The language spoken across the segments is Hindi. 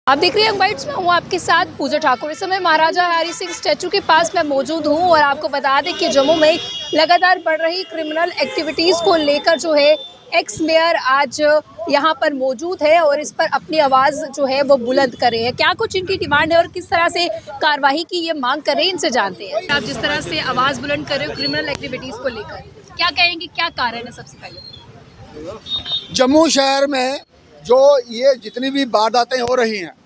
आप देख रहे हैं यंग बाइट्स में हूँ आपके साथ पूजा ठाकुर। इस समय महाराजा हरी सिंह स्टैचू के पास मैं मौजूद हूँ और आपको बता दें कि जम्मू में लगातार बढ़ रही क्रिमिनल एक्टिविटीज़ को लेकर जो है एक्स मेयर आज यहाँ पर मौजूद है और इस पर अपनी आवाज़ जो है वो बुलंद कर रहे हैं। क्या कुछ इनकी डिमांड है और किस तरह से कार्रवाई की ये मांग कर रहे हैं, इनसे जानते हैं। आप जिस तरह से आवाज़ बुलंद कर रहे हो क्रिमिनल एक्टिविटीज़ को लेकर, क्या कहेंगे, क्या कारण है? सबसे पहले जम्मू शहर में जो ये जितनी भी वारदातें हो रही हैं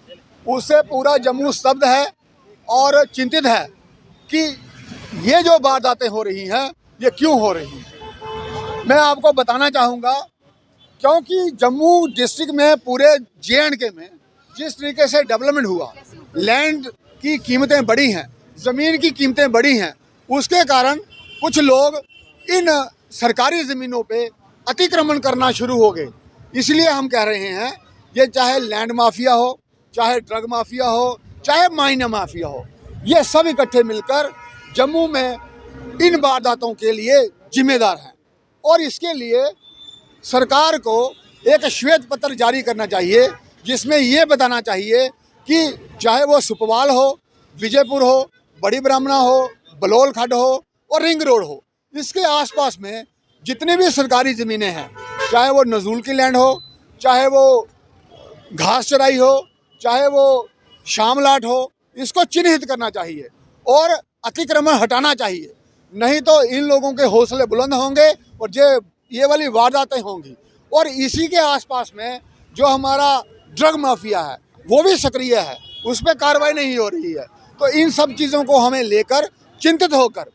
उससे पूरा जम्मू स्तब्ध है और चिंतित है कि ये जो वारदातें हो रही हैं ये क्यों हो रही हैं। मैं आपको बताना चाहूँगा क्योंकि जम्मू डिस्ट्रिक्ट में पूरे JNK में जिस तरीके से डेवलपमेंट हुआ, लैंड की कीमतें बढ़ी हैं, ज़मीन की कीमतें बढ़ी हैं, उसके कारण कुछ लोग इन सरकारी ज़मीनों पे अतिक्रमण करना शुरू हो गए। इसलिए हम कह रहे हैं ये चाहे लैंड माफिया हो, चाहे ड्रग माफिया हो, चाहे माइना माफिया हो, ये सब इकट्ठे मिलकर जम्मू में इन वारदातों के लिए जिम्मेदार हैं और इसके लिए सरकार को एक श्वेत पत्र जारी करना चाहिए जिसमें ये बताना चाहिए कि चाहे वो सुपवाल हो, विजयपुर हो, बड़ी ब्राह्मणा हो, बलोल खड्ड हो और रिंग रोड हो, इसके आसपास में जितनी भी सरकारी ज़मीनें हैं, चाहे वो नज़ूल की लैंड हो, चाहे वो घास चराई हो, चाहे वो शामलाट हो, इसको चिन्हित करना चाहिए और अतिक्रमण हटाना चाहिए। नहीं तो इन लोगों के हौसले बुलंद होंगे और ये वाली वारदातें होंगी। और इसी के आसपास में जो हमारा ड्रग माफिया है वो भी सक्रिय है, उस पर कार्रवाई नहीं हो रही है। तो इन सब चीज़ों को हमें लेकर चिंतित होकर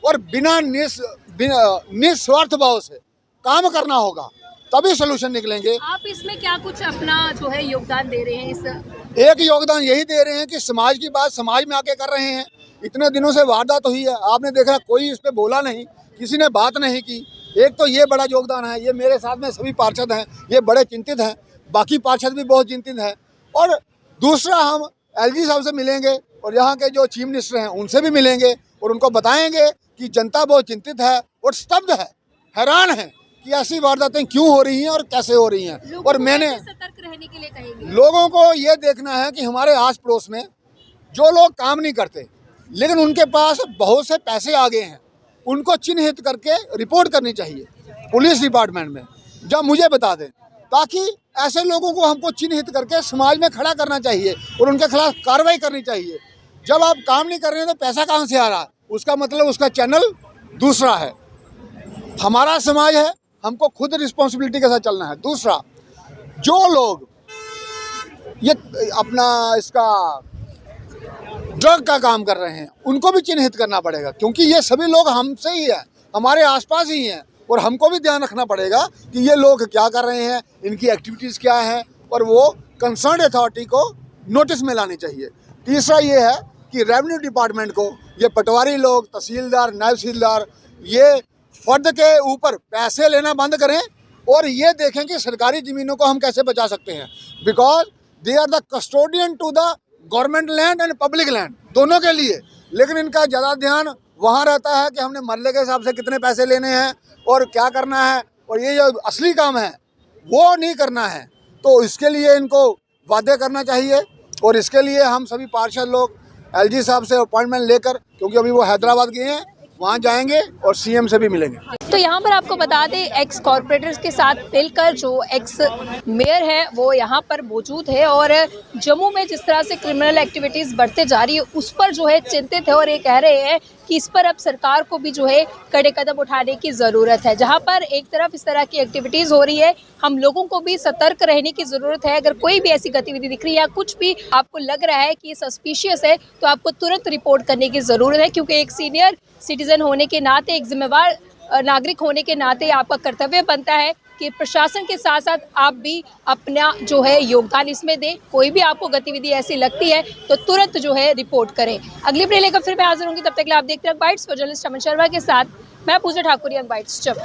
और बिना निस्वार्थ भाव से काम करना होगा, तभी सोल्यूशन निकलेंगे। आप इसमें क्या कुछ अपना जो है योगदान दे रहे हैं? इस एक योगदान यही दे रहे हैं कि समाज की बात समाज में आके कर रहे हैं। इतने दिनों से वारदात हुई है, आपने देखा कोई इस पे बोला नहीं, किसी ने बात नहीं की। एक तो ये बड़ा योगदान है। ये मेरे साथ में सभी पार्षद हैं, ये बड़े चिंतित हैं, बाकी पार्षद भी बहुत चिंतित हैं। और दूसरा, हम LG साहब से मिलेंगे और यहाँ के जो चीफ मिनिस्टर हैं उनसे भी मिलेंगे और उनको बताएंगे कि जनता बहुत चिंतित है और स्तब्ध है, हैरान है कि ऐसी वारदातें क्यों हो रही हैं और कैसे हो रही हैं। और मैंने सतर्क रहने के लिए कहेंगे लोगों को ये देखना है कि हमारे आस पड़ोस में जो लोग काम नहीं करते लेकिन उनके पास बहुत से पैसे आ गए हैं, उनको चिन्हित करके रिपोर्ट करनी चाहिए पुलिस डिपार्टमेंट में, जब मुझे बता दें, ताकि ऐसे लोगों को हमको चिन्हित करके समाज में खड़ा करना चाहिए और उनके खिलाफ कार्रवाई करनी चाहिए। जब आप काम नहीं कर रहे हैं तो पैसा कहाँ से आ रहा है, उसका मतलब उसका चैनल दूसरा है। हमारा समाज है, हमको खुद रिस्पॉन्सिबिलिटी के साथ चलना है। दूसरा, जो लोग ये अपना इसका ड्रग का काम कर रहे हैं उनको भी चिन्हित करना पड़ेगा, क्योंकि ये सभी लोग हमसे ही हैं, हमारे आसपास ही हैं और हमको भी ध्यान रखना पड़ेगा कि ये लोग क्या कर रहे हैं, इनकी एक्टिविटीज़ क्या हैं और वो कंसर्न अथॉरिटी को नोटिस में लानी चाहिए। तीसरा ये है कि रेवेन्यू डिपार्टमेंट को ये पटवारी लोग, तहसीलदार, नायब तहसीलदार, ये फर्द के ऊपर पैसे लेना बंद करें और ये देखें कि सरकारी ज़मीनों को हम कैसे बचा सकते हैं, because they are the custodian to the government land and public land, दोनों के लिए। लेकिन इनका ज़्यादा ध्यान वहाँ रहता है कि हमने मरले के हिसाब से कितने पैसे लेने हैं और क्या करना है, और ये जो असली काम है वो नहीं करना है। तो इसके लिए इनको वादे करना चाहिए और इसके लिए हम सभी पार्षद लोग LG साहब से अपॉइंटमेंट लेकर, क्योंकि अभी वो हैदराबाद गए हैं, वहाँ जाएंगे और CM से भी मिलेंगे। तो यहाँ पर आपको बता दें एक्स कॉर्पोरेटर्स के साथ मिलकर जो एक्स मेयर है वो यहाँ पर मौजूद है और जम्मू में जिस तरह से क्रिमिनल एक्टिविटीज़ बढ़ते जा रही है उस पर जो है चिंतित है और ये कह रहे हैं कि इस पर अब सरकार को भी जो है कड़े कदम उठाने की ज़रूरत है। जहाँ पर एक तरफ इस तरह की एक्टिविटीज़ हो रही है, हम लोगों को भी सतर्क रहने की ज़रूरत है। अगर कोई भी ऐसी गतिविधि दिख रही है या कुछ भी आपको लग रहा है कि ये सस्पिशियस है तो आपको तुरंत रिपोर्ट करने की ज़रूरत है, क्योंकि एक सीनियर सिटीज़न होने के नाते, एक जिम्मेवार नागरिक होने के नाते आपका कर्तव्य बनता है कि प्रशासन के साथ साथ आप भी अपना जो है योगदान इसमें दें। कोई भी आपको गतिविधि ऐसी लगती है तो तुरंत जो है रिपोर्ट करें। अगली अपडेट लेकर फिर मैं हाजिर होंगी, तब तक के लिए आप देखते रहिए बाइट्स। जर्नलिस्ट अमन शर्मा के साथ मैं पूजा ठाकुर, यंग बाइट्स जम्मू।